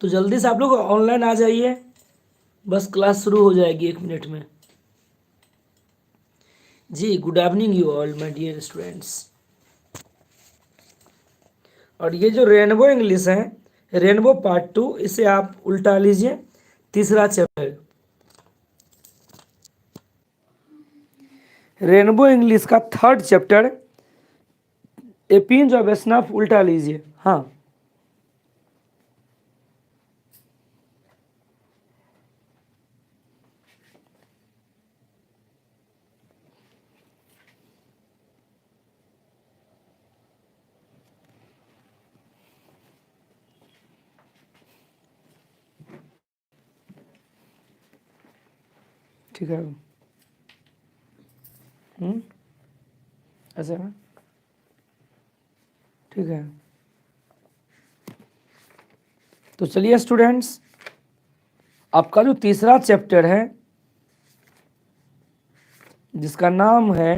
तो जल्दी से आप लोग ऑनलाइन आ जाइए, बस क्लास शुरू हो जाएगी 1 मिनट में। जी good evening you all my dear students. और ये जो रेनबो इंग्लिश है, रेनबो पार्ट 2, इसे आप उल्टा लीजिए, तीसरा चैप्टर रेनबो इंग्लिश का 3rd chapter A pinch of snuff उल्टा लीजिए। हाँ ठीक है। ऐसा है, ठीक है। तो चलिए स्टूडेंट्स, आपका जो तीसरा चैप्टर है जिसका नाम है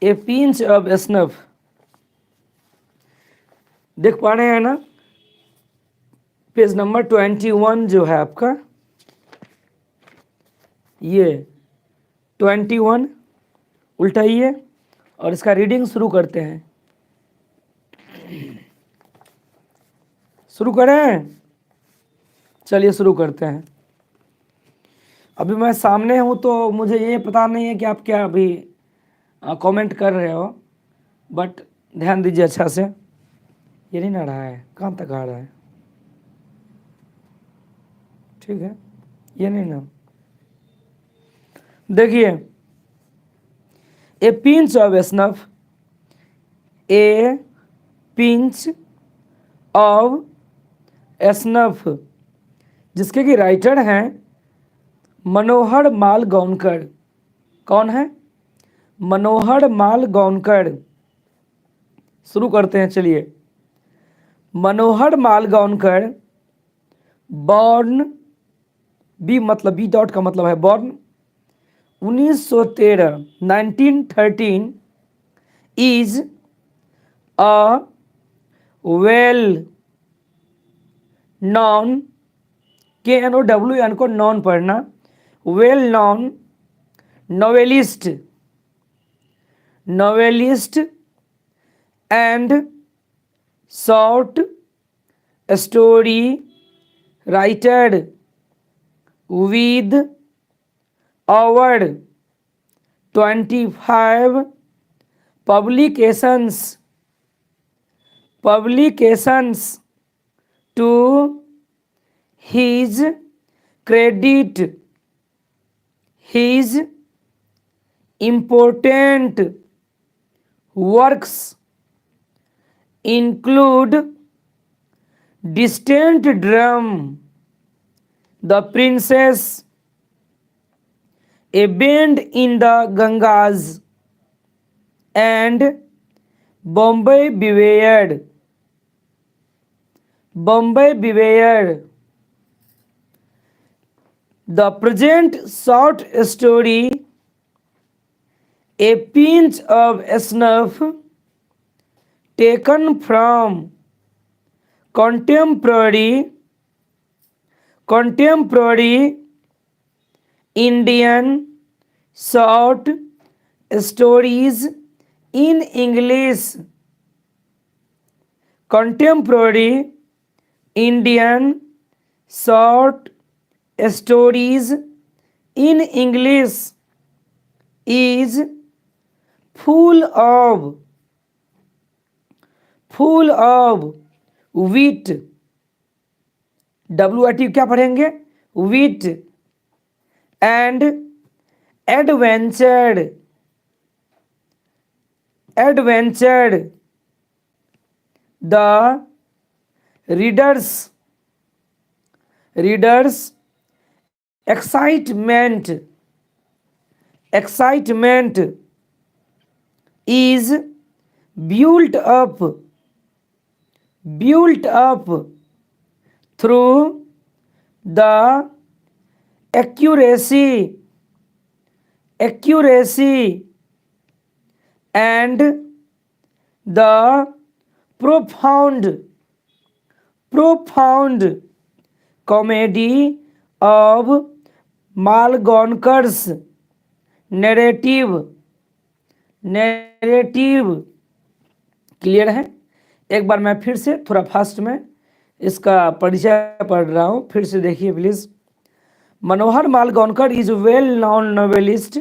ए पिंच ऑफ स्नफ, देख पा रहे हैं ना, पेज नंबर 21 जो है आपका, ये 21 उल्टाइए और इसका रीडिंग शुरू करते हैं। शुरू करें, चलिए शुरू करते हैं। अभी मैं सामने हूँ तो मुझे ये पता नहीं है कि आप क्या अभी कमेंट कर रहे हो, बट ध्यान दीजिए अच्छा से। ये नहीं ना रहा है, कहाँ तक आ रहा है? ठीक है, ये नहीं ना, देखिए ए pinch of snuff, A pinch of snuff, जिसके की राइटर हैं मनोहर माल गौनकर। कौन है? मनोहर माल गौनकर। शुरू करते हैं, चलिए। मनोहर माल गौनकर बॉर्न, बी मतलब बी डॉट का मतलब है born, 1913 1913 is a well non, के एन ओ डब्ल्यू एन को नॉन पढ़ना, well non novelist, novelist and short story writer with over 25 publications to his credit. His important works include Distant Drum, The Princess, A Bend in the Gangas, and Bombay Beware. Bombay Beware. The present short story, A Pinch of Snuff, taken from contemporary Indian short stories in English. Contemporary Indian short stories in English is full of wit. WIT क्या पढ़ेंगे? Wit and adventure. The readers excitement is built up through the accuracy and the profound comedy of Malgonkers narrative clear है। एक बार मैं फिर से थोड़ा fast में इसका परिचय पढ़ रहा हूँ, फिर से देखिए please. Manohar Malgonkar is well known novelist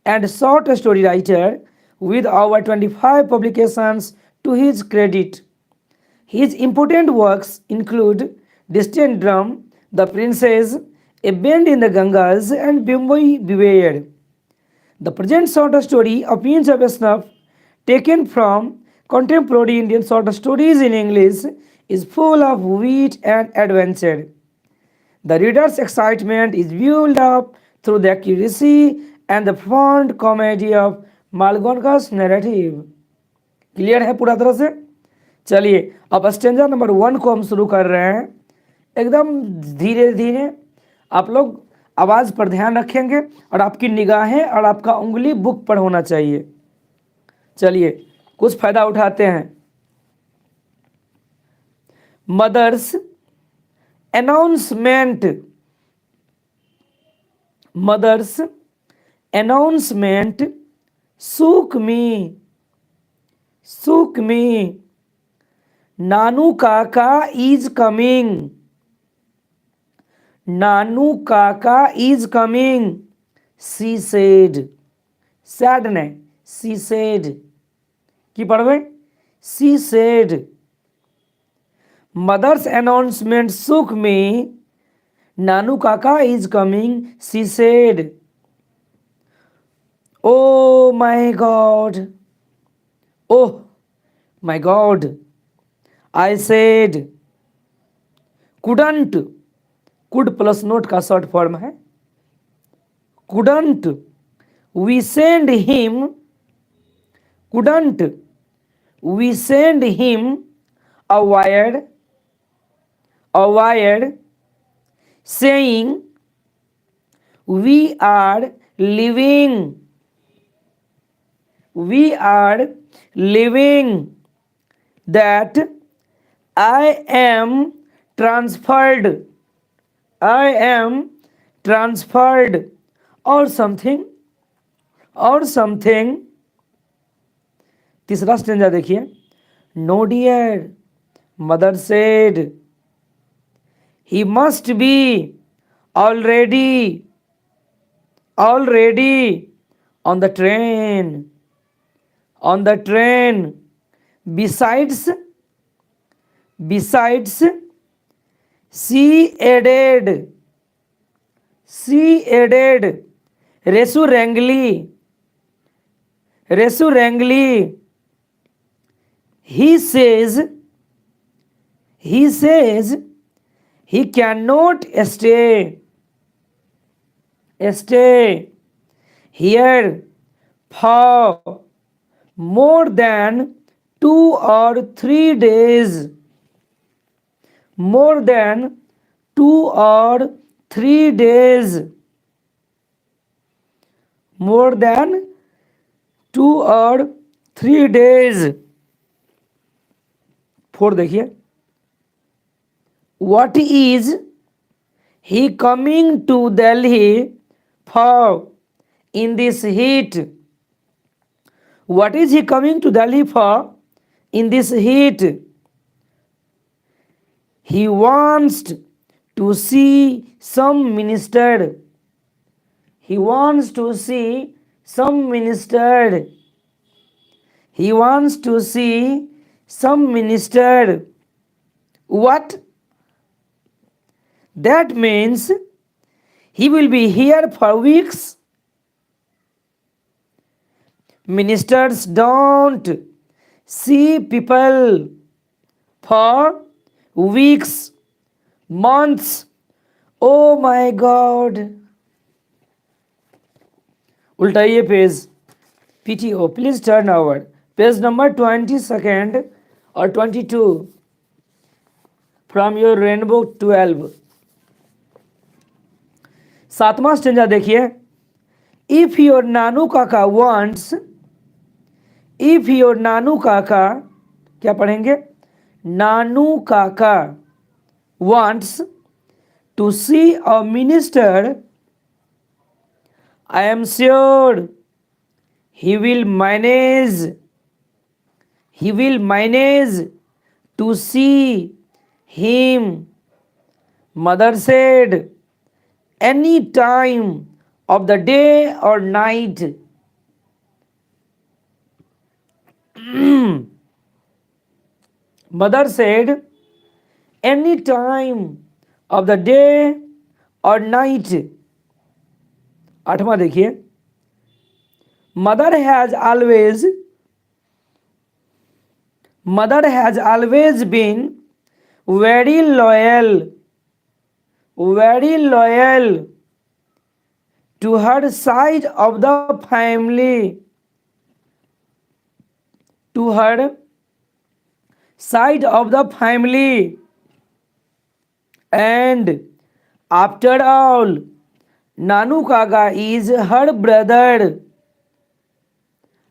and short story writer with over 25 publications to his credit. His important works include Distant Drum, The Princess, A Bend in the Gangas, and Bimboy Beware. The present short story, A Pinch of Snuff, taken from contemporary Indian short stories in English, is full of wit and adventure. The reader's excitement is built up through the accuracy and the fond comedy of Malgonka's narrative. Clear है पूरा तरह से। चलिए अब stanza number 1 को हम शुरू कर रहे हैं। एकदम धीरे धीरे आप लोग आवाज पर ध्यान रखेंगे और आपकी निगाहें और आपका उंगली बुक पर होना चाहिए। चलिए कुछ फायदा उठाते हैं। Mother's announcement shook me Nanu kaka is coming she said sad ne she said কি পড়বে she said Mother's announcement shook me. Nanu Kaka is coming, she said. Oh my God. Oh my God. I said. Couldn't. Could plus note का short form है. Couldn't. We send him. Couldn't. We send him a wire saying we are leaving that I am transferred or something तीसरा stanza देखिए। No dear, mother said, he must be already on the train. Besides, she added reassuringly, he says he cannot stay here for more than 2 or 3 days. More than 2 or 3 days. More than 2 or 3 days. 4 देखिए। What is he coming to Delhi for in this heat? What is he coming to Delhi for in this heat? He wants to see some minister. He wants to see some minister. He wants to see some minister. What? That means he will be here for weeks. Ministers don't see people for weeks, months. Oh my God. उल्टाइए page. PTO, please turn over. Page number 22nd or 22 from your Rainbow 12. 7वां stanza देखिए। If your नानू काका wants, if your नानू काका, क्या पढ़ेंगे? नानू काका wants to see a minister, I am sure he will manage. He will manage to see him. Mother said, any time of the day or night. Mother said, any time of the day or night. आठवां देखिए, mother has always been very loyal to her side of the family, to her side of the family. And after all, Nanu Kaka is her brother.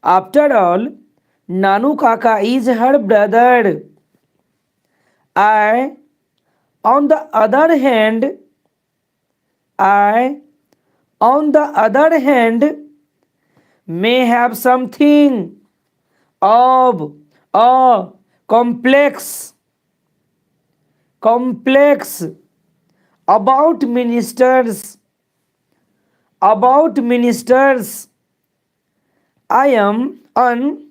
After all, Nanu Kaka is her brother. I, on the other hand, may have something of a complex about ministers. I am an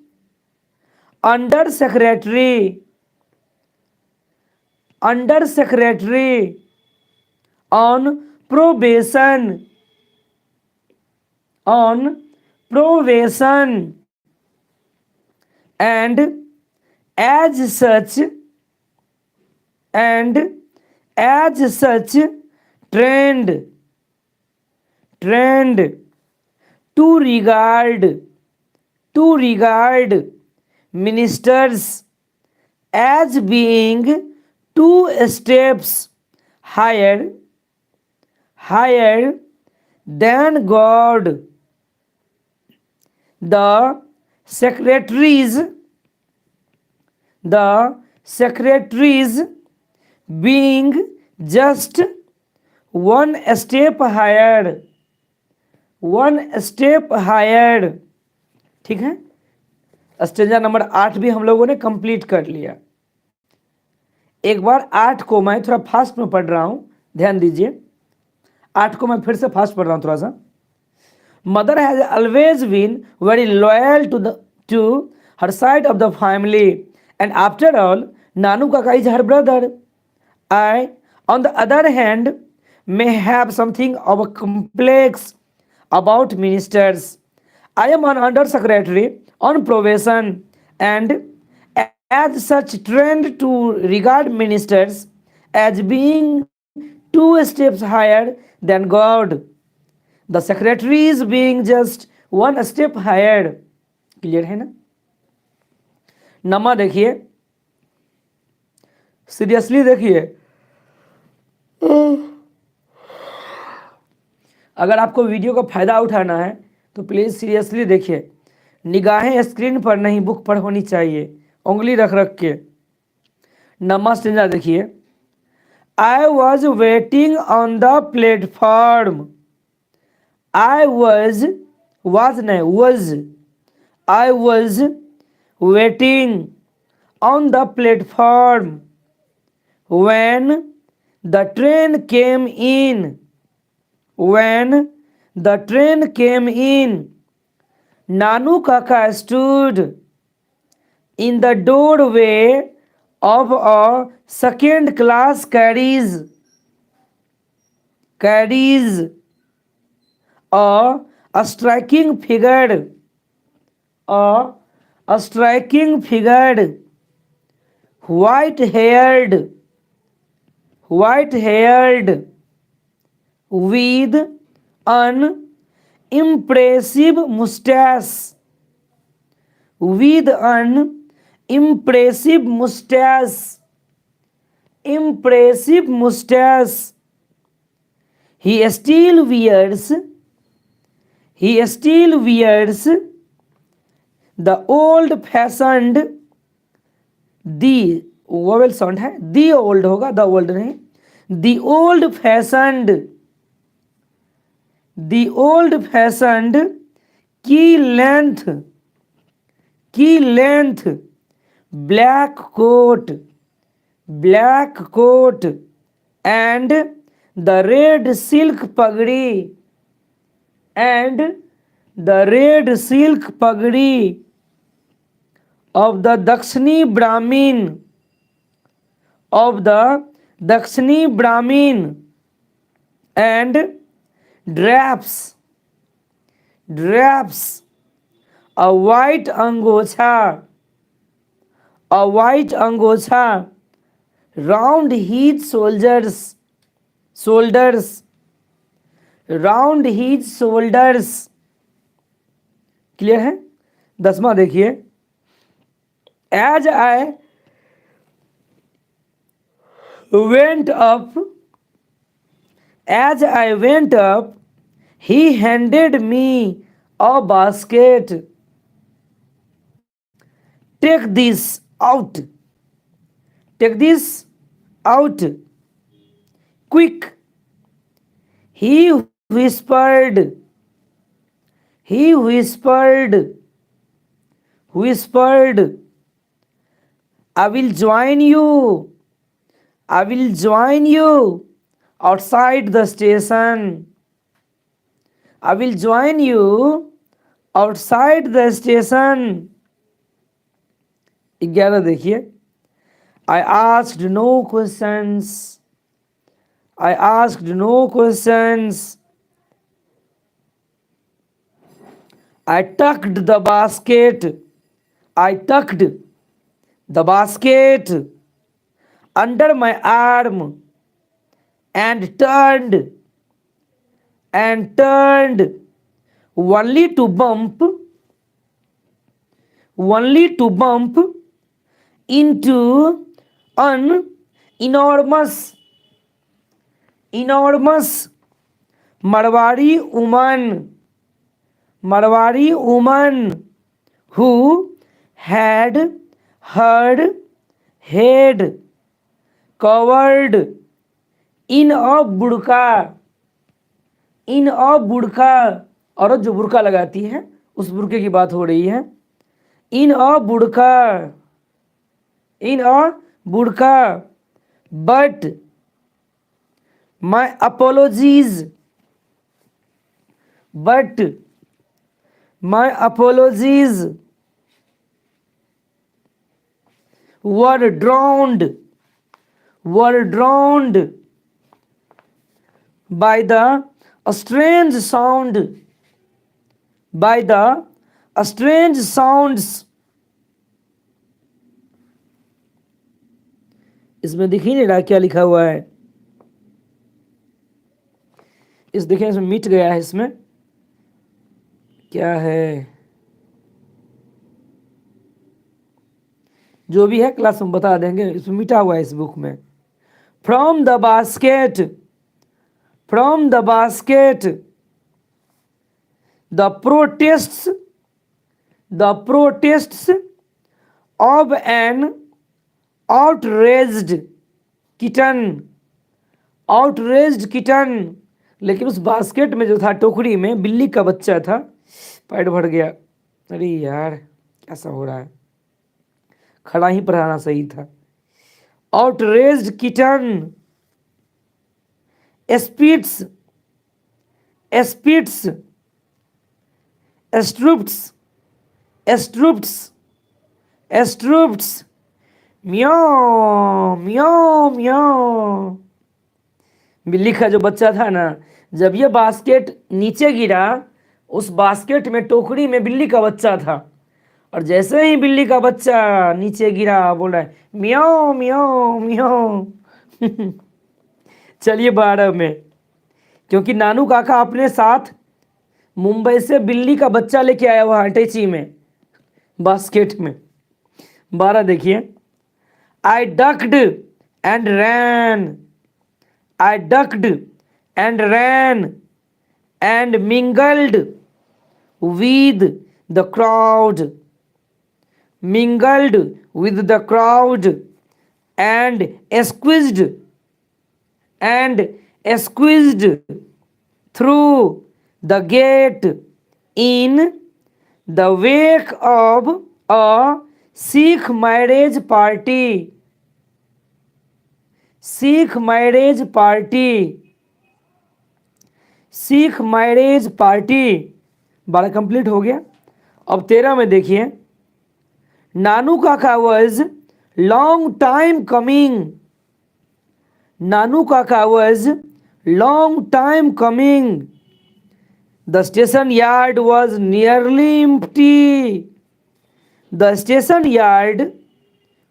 undersecretary on probation, and as such trained to regard ministers as being two steps higher than God. The secretaries being just one step higher. ठीक है, stanza number 8 भी हम लोगों ने complete कर लिया। एक बार 8 को मैं थोड़ा फास्ट में पढ़ रहा हूं, ध्यान दीजिए। 8 को मैं फिर से फास्ट पढ़ रहा हूं थोड़ा सा। Mother has always been very loyal to her side of the family, and after all Nanu Kaka is her brother. I, on the other hand, may have something of a complex about ministers. I am an undersecretary on probation, and as such trained to regard ministers as being two steps higher than God. The secretaries being just one step higher. Clear है ना? नमा देखिए, seriously देखिए। अगर आपको video का फायदा उठाना है तो प्लीज सीरियसली देखिए। निगाहें स्क्रीन पर नहीं, बुक पर होनी चाहिए, उंगली रख के। नमस्ते देखिए। I was waiting on the platform. I was waiting on the platform when the train came in. Nanu Kaka stood in the doorway of a second class carriage, a striking figure, white haired, with an impressive mustache, He still wears the old fashioned, the vowel sound है, the old होगा, the old नहीं, The old fashioned key length, black coat, and the red silk pagdi, of the Dakshini Brahmin, and drapes, a white angocha, round his shoulders, clear है। 10वां देखिए, as I went up, he handed me a basket. Take this out, quick, he whispered, I will join you outside the station. 11 देखिए, I asked no questions. I tucked the basket under my arm and turned only to bump into an enormous Marwari woman who had her head covered in a burqa, औरत जो बुर्का लगाती है उस Burke की बात हो रही है। in a burqa, but my apologies were drowned by the strange sounds। इसमें देखिए नहीं रहा क्या लिखा हुआ है, देखिए इसमें मिट गया है, इसमें क्या है, जो भी है क्लास में बता देंगे, इसमें मिटा हुआ है इस बुक में। From the basket the protests of an outraged kitten, लेकिन उस बास्केट में जो था, टोकरी में बिल्ली का बच्चा था। पेट भर गया, अरे यार कैसा हो रहा है, खड़ा ही पढ़ाना सही था। outraged kitten spits म्याओ म्याओ म्याओ। बिल्ली का जो बच्चा था ना, जब ये बास्केट नीचे गिरा, उस बास्केट में टोकरी में बिल्ली का बच्चा था, और जैसे ही बिल्ली का बच्चा नीचे गिरा बोल रहा है म्याओ म्याओ म्याओ। चलिए 12 में, क्योंकि नानू काका अपने साथ मुंबई से बिल्ली का बच्चा लेके आया हुआ अटैची में, बास्केट में। 12 देखिए, I ducked and ran and mingled with the crowd and and squeezed through the gate in the wake of a Sikh marriage party. Sikh marriage party. Sikh marriage party. 12 complete हो गया। अब 13 में देखिए, नानू काका वॉज लॉन्ग टाइम कमिंग। नानू काका was long time coming. The station yard was nearly empty. The station yard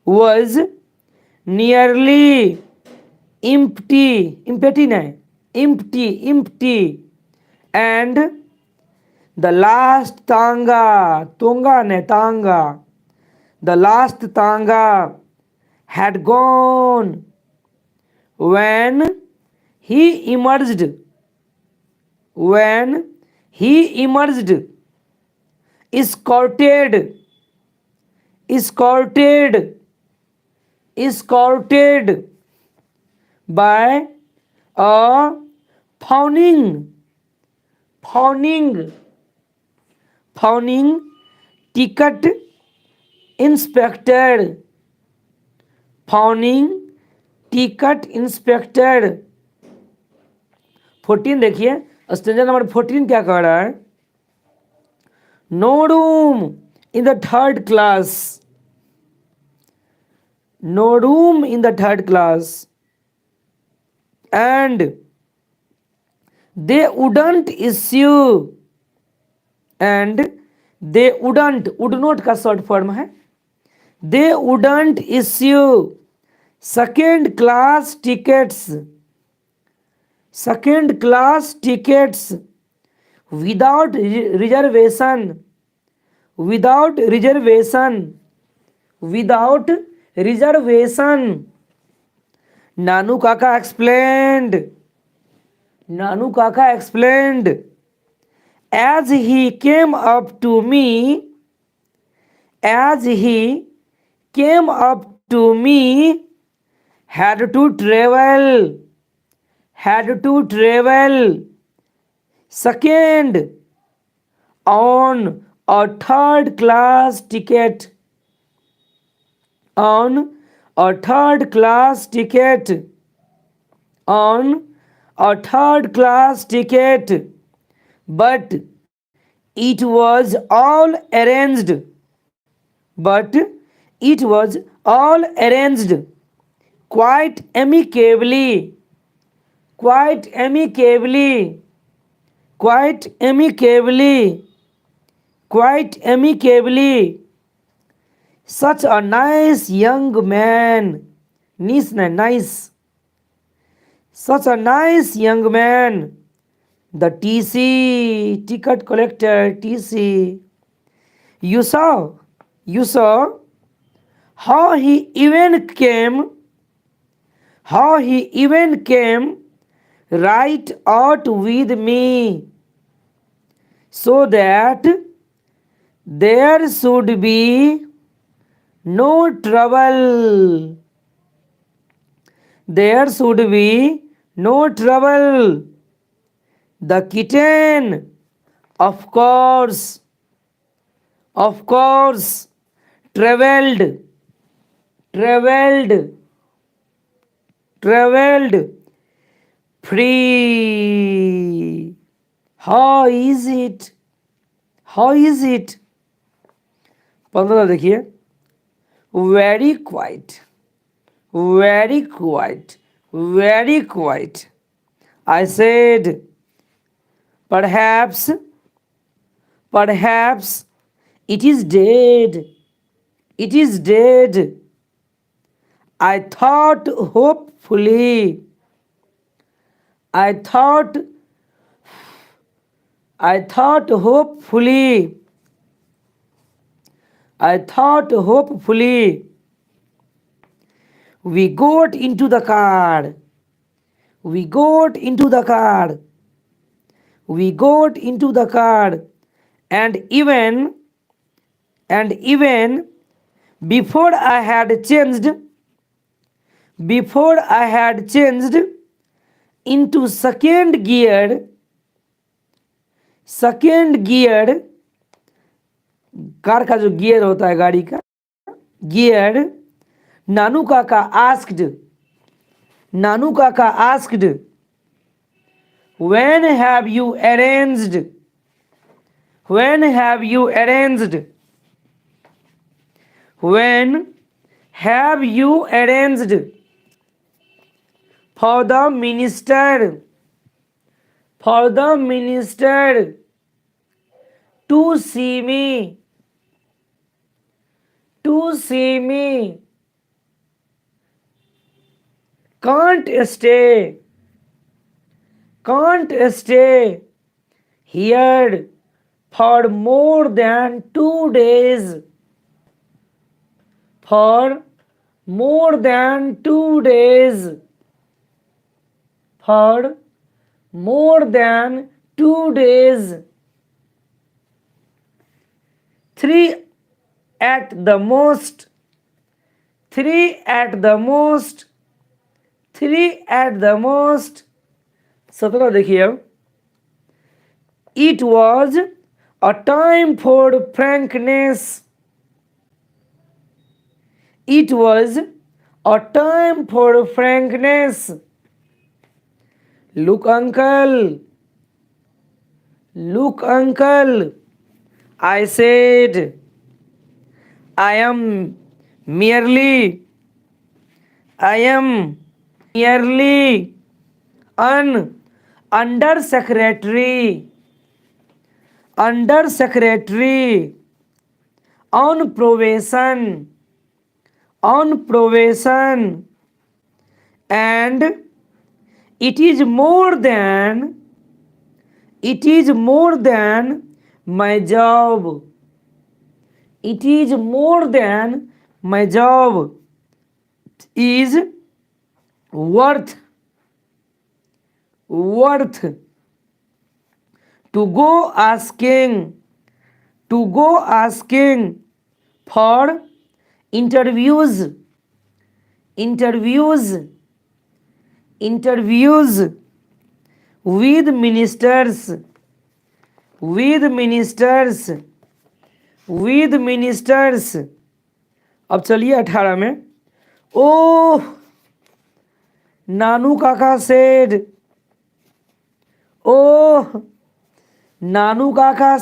was nearly empty. Empty नहीं, empty, and the last tanga, the last tanga had gone when he emerged, escorted by a fawning ticket inspector। fawning ticket inspector। 14 देखिए, stanza number 14 क्या कह रहा है? No room in the third class. No room in the third class and they wouldn't issue, and they would not का short form है। they wouldn't issue second class tickets without reservation। Nanu Kaka explained as he came up to me had to travel second on a third class ticket but it was all arranged quite amicably such a nice young man such a nice young man, the ticket collector TC, you saw how he even came right out with me so that there should be no trouble। The kitten of course traveled free। How is it? 15 देखिए, very quiet I said, perhaps it is dead। I thought hopefully we got into the car and even before I had changed into second gear car का जो gear होता है गाड़ी का gear नानू काका asked when have you arranged when have you arranged when have you arranged for the minister to see me can't stay here for more than 2 days for more than 2 days for more than 2 days 3 at the most 3 at the most 3 at the most 17 देखिए अब it was a time for frankness it was a time for frankness look uncle I said I am merely an undersecretary on probation and it is more than my job is worth to go asking for interviews with ministers अब चलिए 18 में ओह नानू काका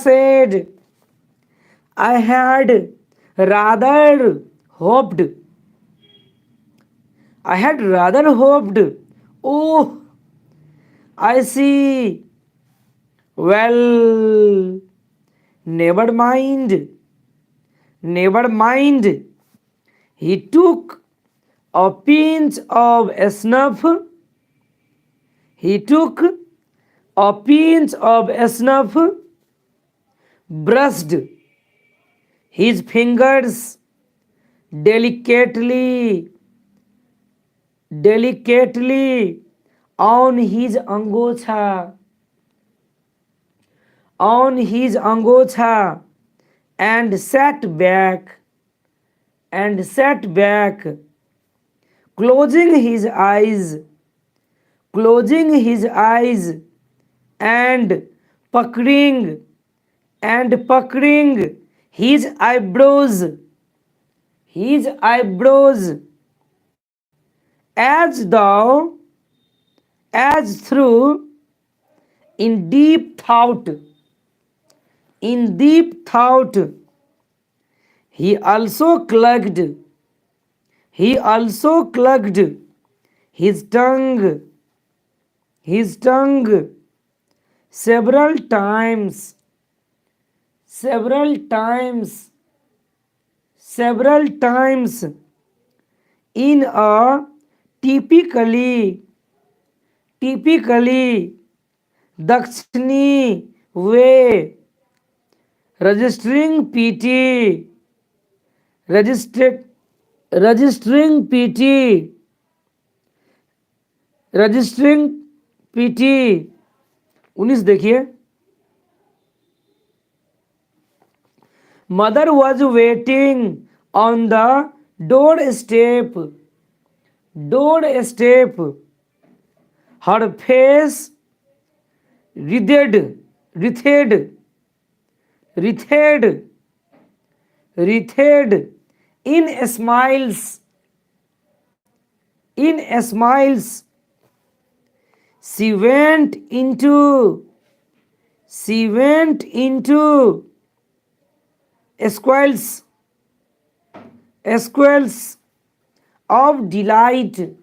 said I had rather hoped oh I see well never mind he took a pinch of snuff brushed his fingers delicately on his angosha and sat back closing his eyes and puckering his eyebrows as through in deep thought he also clucked his tongue several times in a typically Dakshini way registering PT 19 देखिए mother was waiting on the doorstep Her face writhed, writhed, writhed, writhed in smiles, in smiles. She went into, she went into squalls, squalls of delight,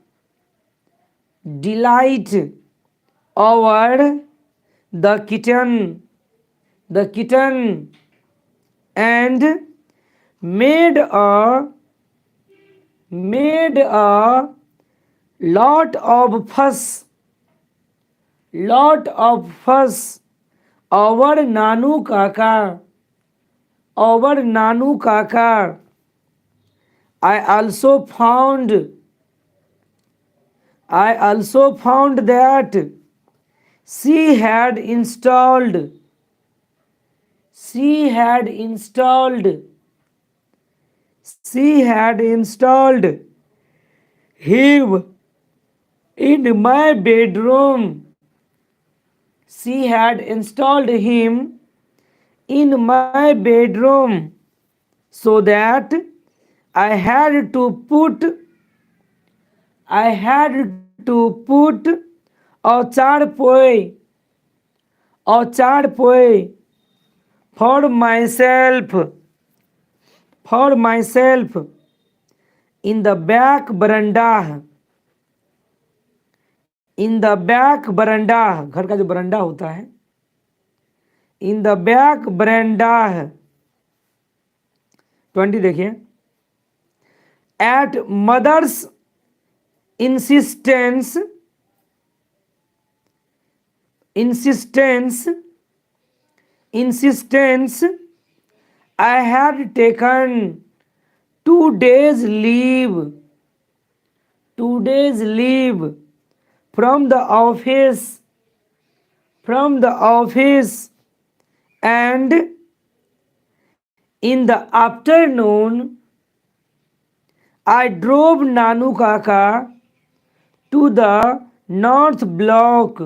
delight over the kitten, and made a made a lot of fuss over Nanu Kaka, over Nanu Kaka. I also found that she had installed she had installed she had installed him in my bedroom. She had installed him in my bedroom so that I had to put I had to put a charpoy for myself in the back veranda, in the back veranda, घर का जो बरंडा होता है, in the back veranda. 20 देखिए. At mother's insistence, I had taken 2 days leave, 2 days leave from the office, and in the afternoon I drove Nanu Kaka to the north block,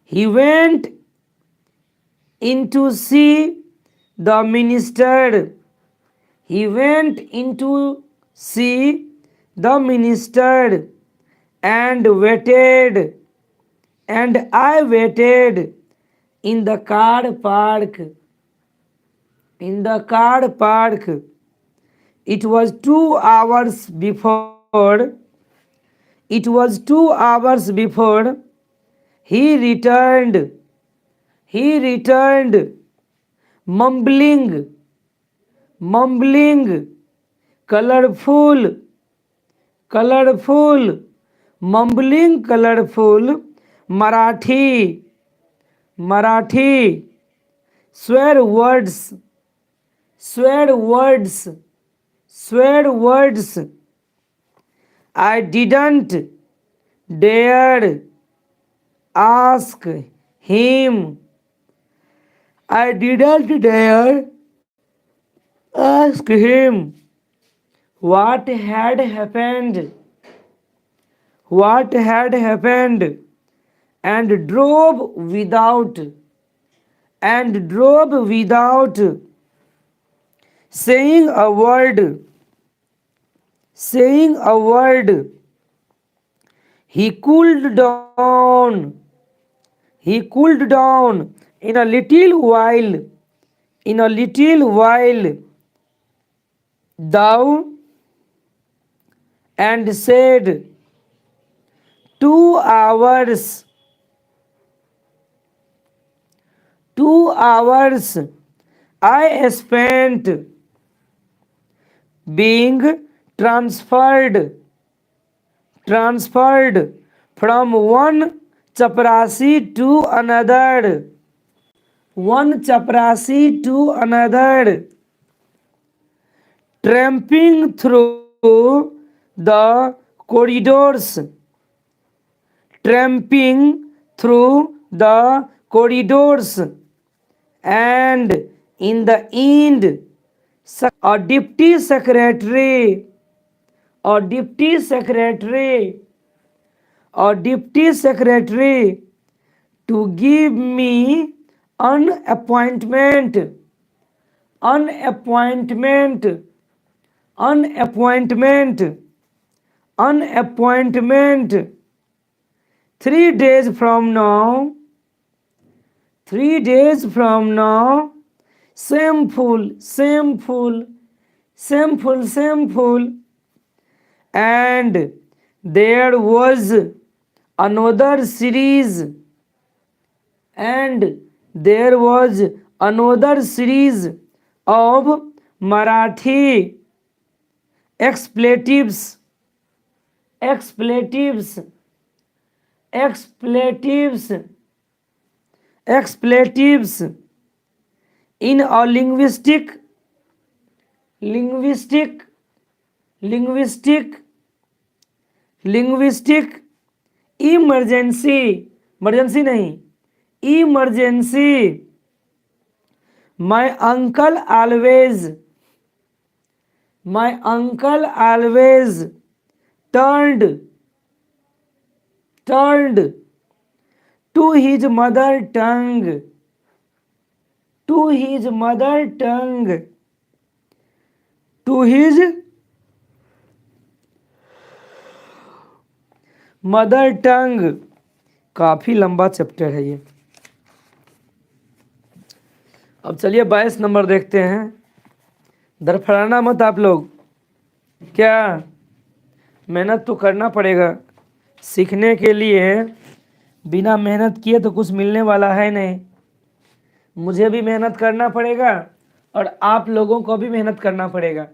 He went in to see the minister. He went in to see the minister and waited, and I waited in the car park. In the car park. It was 2 hours before. It was 2 hours before he returned. He returned, mumbling, colorful, mumbling colorful Marathi, swear words. I didn't dare ask him. I didn't dare ask him what had happened, and drove without saying a word. He cooled down. In a little while, thou and said, 2 hours. 2 hours I spent being transferred from one chaprasi to another. Tramping through the corridors. And in the end, a deputy secretary or deputy secretary to give me an appointment. Unappointment. 3 days from now. 3 days from now. Shameful. And there was another series. Of Marathi expletives in a linguistic emergency my uncle always turned to his mother tongue काफी लंबा chapter है ये। अब चलिए 22 number देखते हैं। दरफड़ाना मत आप लोग, क्या मेहनत तो करना पड़ेगा सीखने के लिए। बिना मेहनत किए तो कुछ मिलने वाला है नहीं। मुझे भी मेहनत करना पड़ेगा और आप लोगों को भी मेहनत करना पड़ेगा।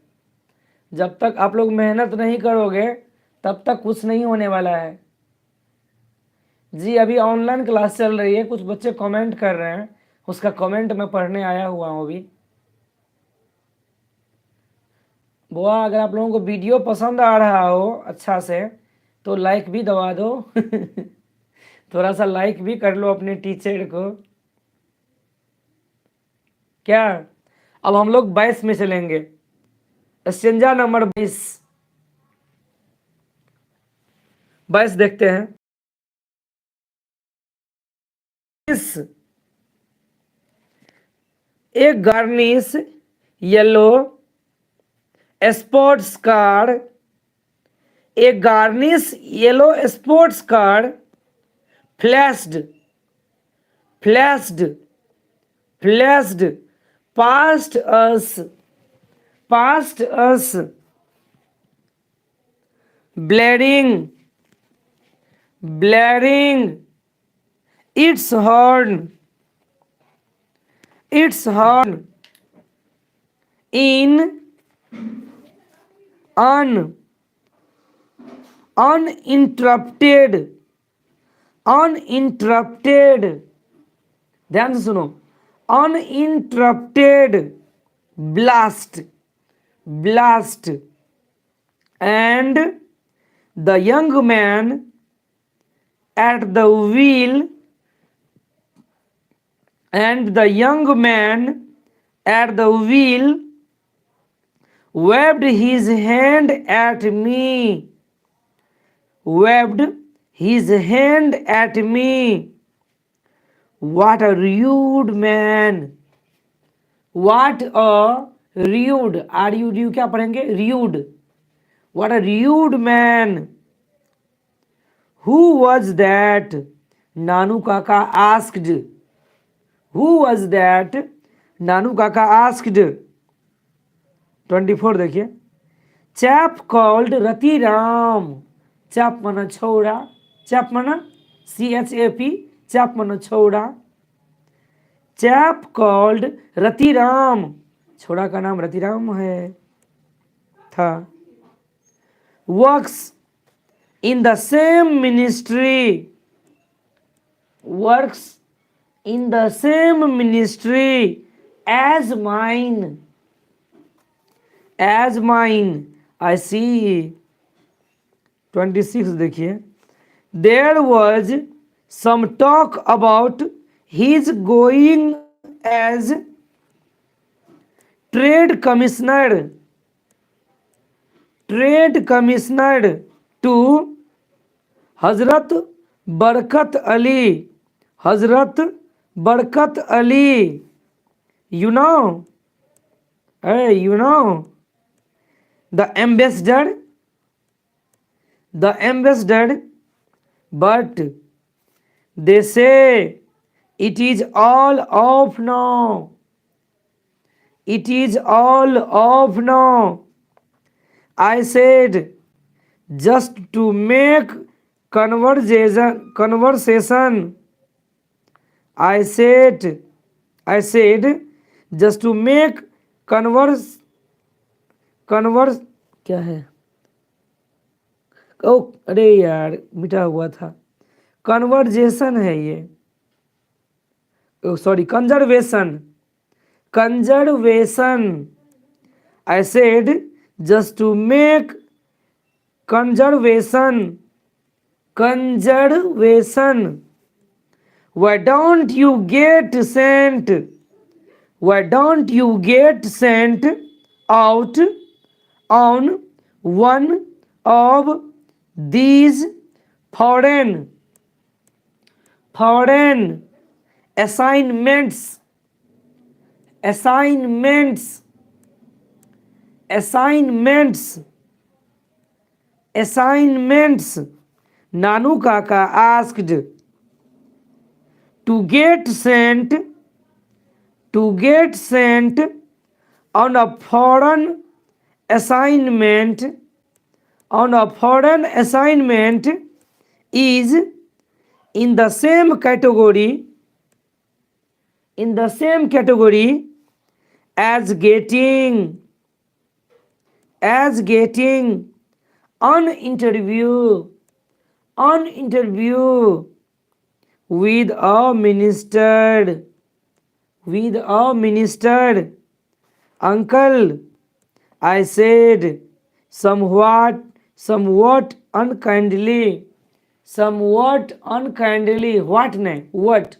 जब तक आप लोग मेहनत नहीं करोगे तब तक कुछ नहीं होने वाला है जी। अभी ऑनलाइन क्लास चल रही है, कुछ बच्चे कमेंट कर रहे हैं, उसका कमेंट मैं पढ़ने आया हुआ हूँ अभी। बुआ, अगर आप लोगों को वीडियो पसंद आ रहा हो अच्छा से तो लाइक भी दबा दो थोड़ा सा लाइक भी कर लो अपने टीचर को। क्या अब हम लोग 22 में चलेंगे। स्टेंजा नंबर 22 देखते हैं। एक garnish yellow sports car flashed past us blaring its horn in uninterrupted ध्यान से सुनो, uninterrupted blast and the young man at the wheel waved his hand at me. What a rude man. RUD क्या पढ़ेंगे? rude. What a rude man. Who was that? नानू काका asked. 24 देखिए। Chap called Ratiram. Chap माना छोड़ा, chap माना CHAP, chap माना छोड़ा। Chap called Ratiram, छोड़ा का नाम रतिराम था। Works in the same ministry as mine. I see। 26 देखिए। There was some talk about his going as trade commissioner trade commissioner to Hazrat Barkat Ali, Hazrat Barkat Ali, you know, hey, you know, the ambassador, the ambassador, but they say it is all off now, it is all off now. I said just to make conversation. I said just to make converse क्या है, ओ अरे यार मिटा हुआ था, conversation है ये, sorry conservation, conservation. I said just to make conservation, conservation. Why don't you get sent, why don't you get sent out on one of these foreign assignments, assignments, assignments, assignments. Nanu Kaka asked to get sent, to get sent on a foreign assignment, on a foreign assignment is in the same category, in the same category as getting an interview, an interview with a minister, with a minister. Uncle, I said somewhat unkindly, somewhat unkindly. What ne, what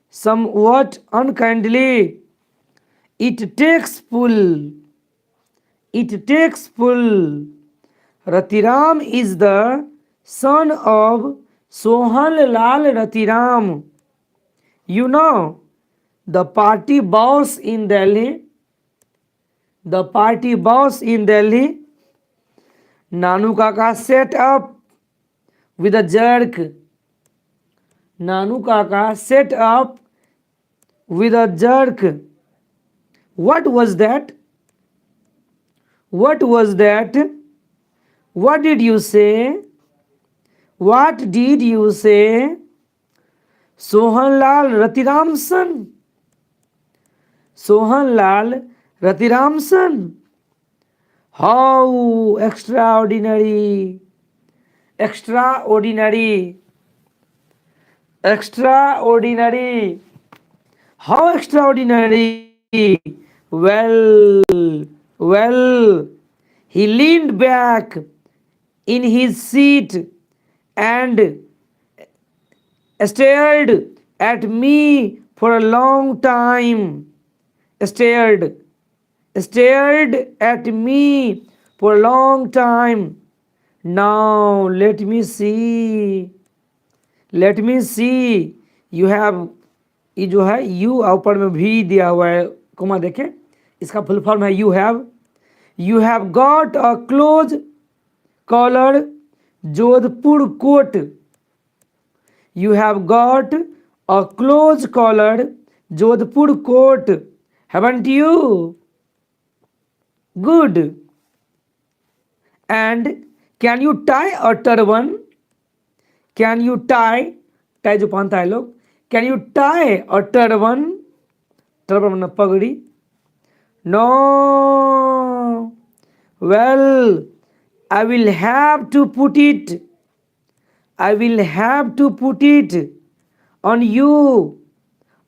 somewhat unkindly. It takes pull, it takes pull. Ratiram is the son of Sohan Lal Ratiram, you know, the party boss in Delhi, the party boss in Delhi. Nanu Kaka set up with a jerk, Nanu Kaka set up with a jerk. What was that? What was that? What did you say? What did you say? Sohanlal Ratiramson, Sohanlal Ratiramson. How extraordinary, extraordinary, extraordinary. How extraordinary. Well, he leaned back in his seat and stared at me for a long time. Stared at me for a long time. Now let me see, you have, ये जो है you ऊपर में भी दिया हुआ है comma देखें, इसका फुल फॉर्म है you have got a close collar Jodhpur coat, you have got a close collared Jodhpur coat, haven't you? Good. And can you tie a turban? Can you tie जो पहनता है लोग, can you tie a turban? turban मतलब पगड़ी. No. Well, I will have to put it, I will have to put it on you,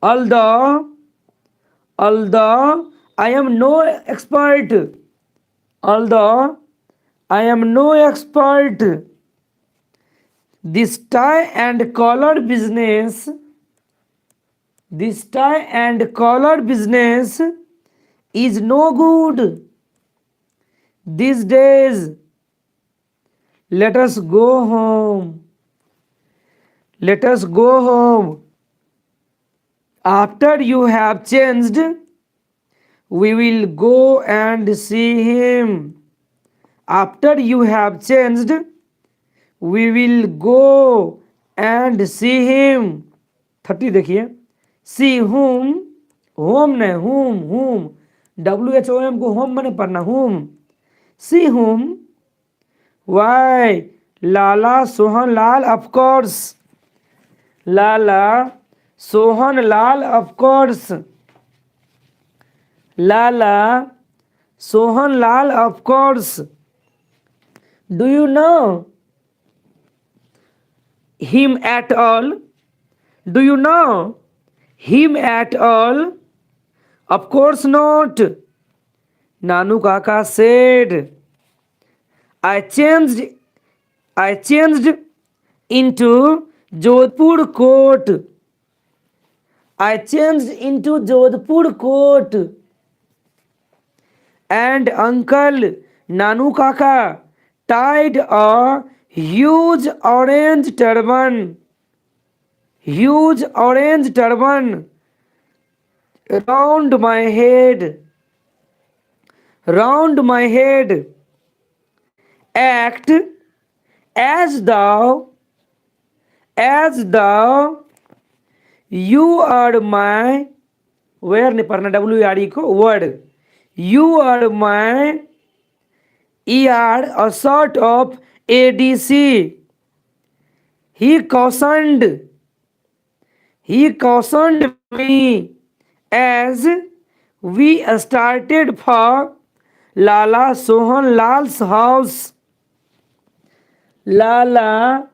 although I am no expert, although I am no expert. This tie and collar business, this tie and collar business is no good. these days. Let us go home. Let us go home. After you have changed, we will go and see him. After you have changed, we will go and see him. 30 देखिए, see whom, home ने whom, WHOM को home मैंने पढ़ना whom, see whom, why, Lala Sohan Lal, of course, Lala Sohan Lal, of course, Lala Sohan Lal, of course. Do you know him at all? Do you know him at all? Of course not. Nanu Kaka said, I changed into Jodhpur coat. I changed into Jodhpur coat. And Uncle Nanu Kaka tied a huge orange turban round my head. Act as though you are my, where नहीं पढ़ना, WRE को word, you are my ear, a sort of ADC. He cautioned me as we started for Lala Sohan Lal's house. Lala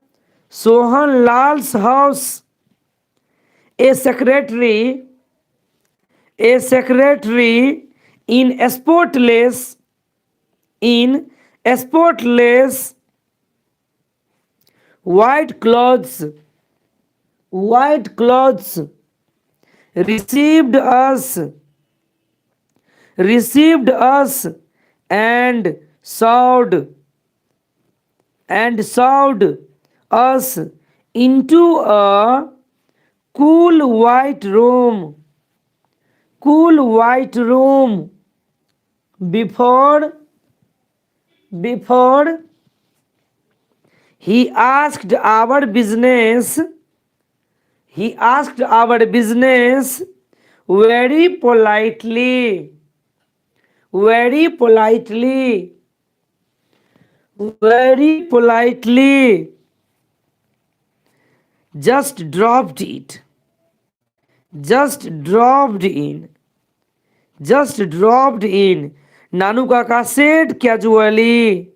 Sohan Lal's house. A secretary in spotless white clothes received us and shoved us into a cool white room before he asked our business very politely. Just dropped in. Nanu Kaka said casually.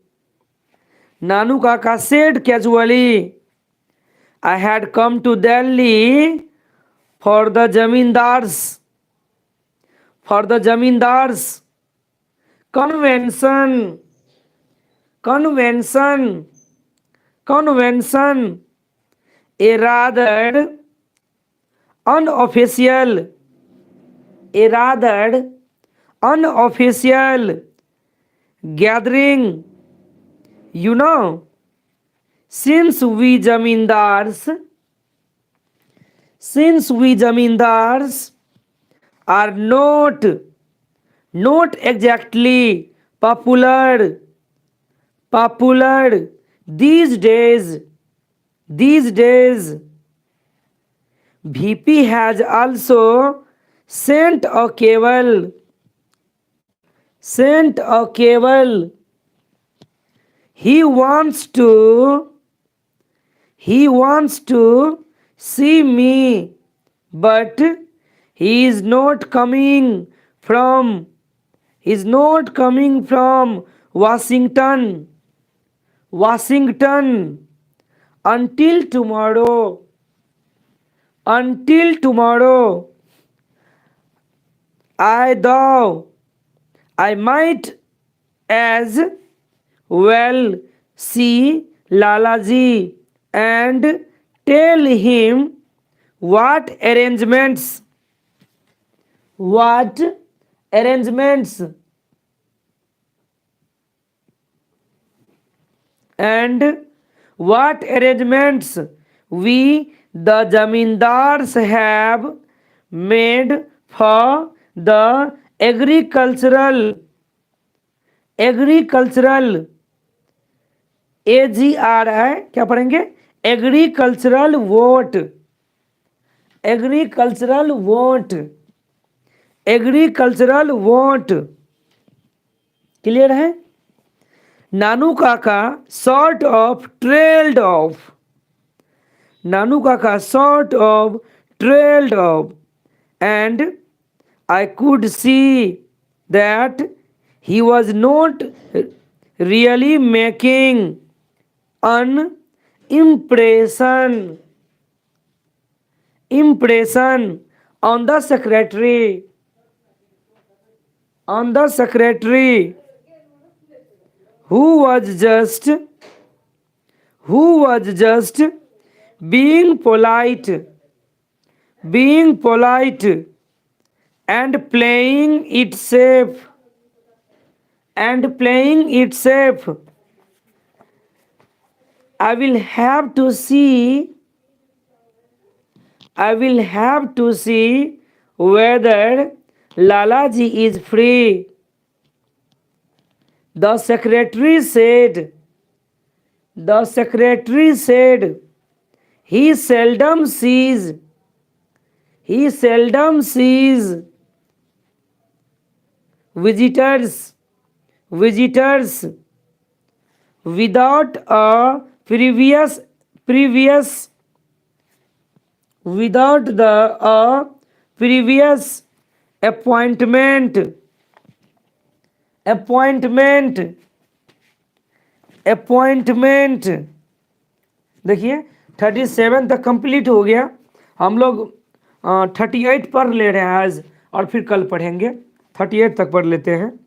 I had come to Delhi for the zamindars convention, a rather unofficial gathering. You know, since we zamindars are not exactly popular these days, VP has also sent a cable. He wants to see me, but he is not coming from Washington until tomorrow. I might as well see Lalaji and tell him what arrangements and what arrangements we the zamindars have made for the agricultural AGR है, क्या पढ़ेंगे? Agricultural vote, agricultural vote, agricultural vote. Clear है? नानू काका sort of trailed of, नानू काका sort of trailed of, and I could see that he was not really making an impression on the secretary, who was just being polite and playing it safe, I will have to see whether Lalaji is free. The secretary said he seldom sees visitors without a previous appointment। देखिए 37 तक complete हो गया। हम लोग 38 पढ़ ले रहे हैं आज और फिर कल पढ़ेंगे। 38 तक पढ़ लेते हैं।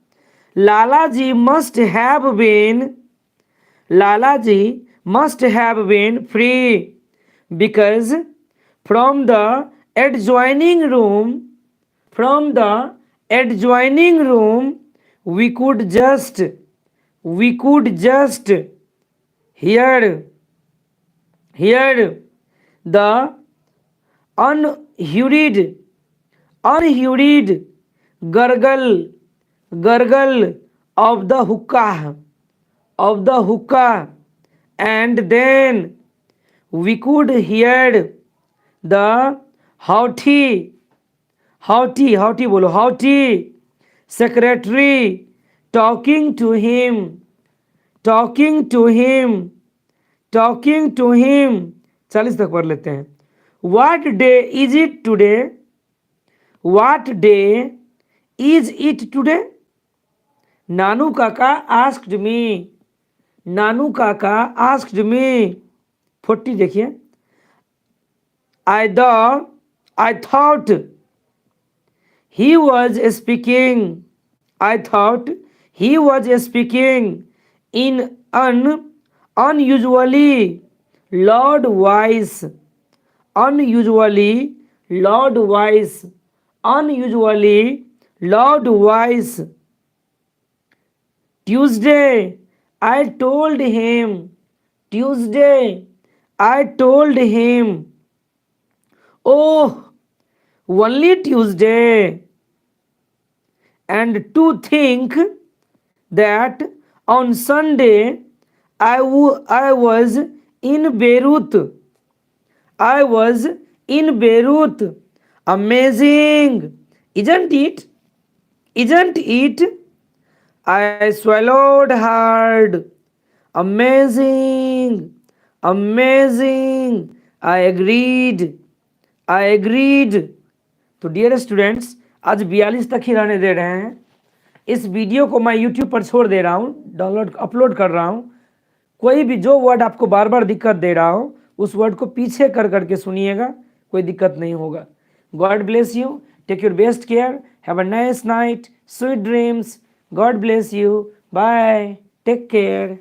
Lalaji must have been free because from the adjoining room we could just hear the unhurried gurgle of the hookah, and then we could hear the haughty secretary talking to him 40 तक पढ़ लेते हैं। What day is it today? Nanu Kaka asked me 40 देखिए। I thought he was speaking in an unusually loud voice, Tuesday I told him, oh, only Tuesday, and to think that on Sunday I was in Beirut. Amazing, isn't it? I swallowed hard. Amazing, I agreed। तो dear students, आज 42 तक ही रहने दे रहे हैं। इस video को मैं YouTube पर छोड़ दे रहा हूँ, अपलोड कर रहा हूँ। कोई भी जो वर्ड आपको बार बार दिक्कत दे रहा हो उस वर्ड को पीछे करके सुनिएगा, कोई दिक्कत नहीं होगा। God bless you, take your best care, have a nice night, sweet dreams, God bless you, bye, take care.